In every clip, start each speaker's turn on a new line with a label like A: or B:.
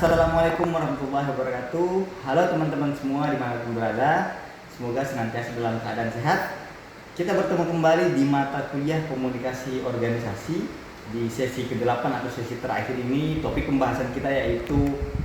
A: Assalamualaikum warahmatullahi wabarakatuh. Halo teman-teman semua dimanapun berada. Semoga senantiasa dalam keadaan sehat. Kita bertemu kembali di mata kuliah komunikasi organisasi di sesi ke-8 atau sesi terakhir ini. Topik pembahasan kita yaitu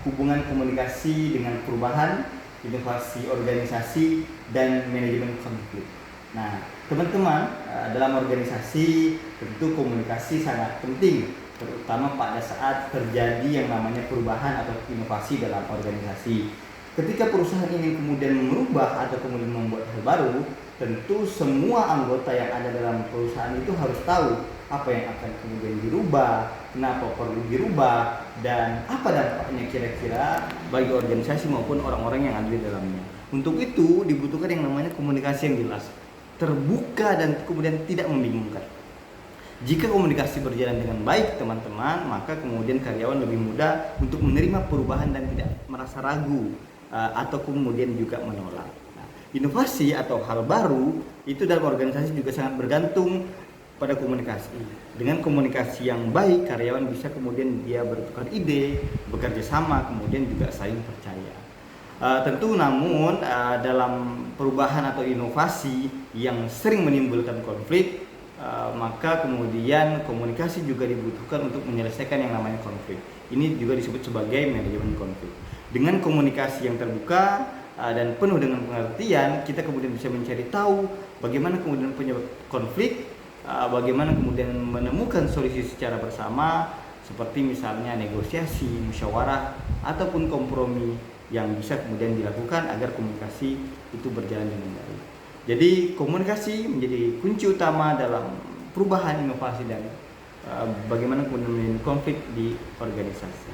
A: hubungan komunikasi dengan perubahan, inovasi organisasi, dan manajemen konflik. Nah, teman-teman, dalam organisasi tentu komunikasi sangat penting, terutama pada saat terjadi yang namanya perubahan atau inovasi dalam organisasi. Ketika perusahaan ini kemudian merubah atau kemudian membuat hal baru, tentu semua anggota yang ada dalam perusahaan itu harus tahu apa yang akan kemudian dirubah, kenapa perlu dirubah, dan apa dampaknya kira-kira bagi organisasi maupun orang-orang yang ada di dalamnya. Untuk itu dibutuhkan yang namanya komunikasi yang jelas, terbuka, dan kemudian tidak membingungkan. Jika komunikasi berjalan dengan baik teman-teman, maka kemudian karyawan lebih mudah untuk menerima perubahan dan tidak merasa ragu atau kemudian juga menolak. Nah, inovasi atau hal baru itu dalam organisasi juga sangat bergantung pada komunikasi. Dengan komunikasi yang baik, karyawan bisa kemudian dia bertukar ide, bekerja sama, kemudian juga saling percaya. Tentu namun dalam perubahan atau inovasi yang sering menimbulkan konflik, maka kemudian komunikasi juga dibutuhkan untuk menyelesaikan yang namanya konflik. Ini juga disebut sebagai manajemen konflik. Dengan komunikasi yang terbuka dan penuh dengan pengertian, kita kemudian bisa mencari tahu bagaimana kemudian penyebab konflik, bagaimana kemudian menemukan solusi secara bersama, seperti misalnya negosiasi, musyawarah, ataupun kompromi yang bisa kemudian dilakukan agar komunikasi itu berjalan dengan baik. Jadi komunikasi menjadi kunci utama dalam perubahan, inovasi, dan bagaimana kemudian konflik di organisasi.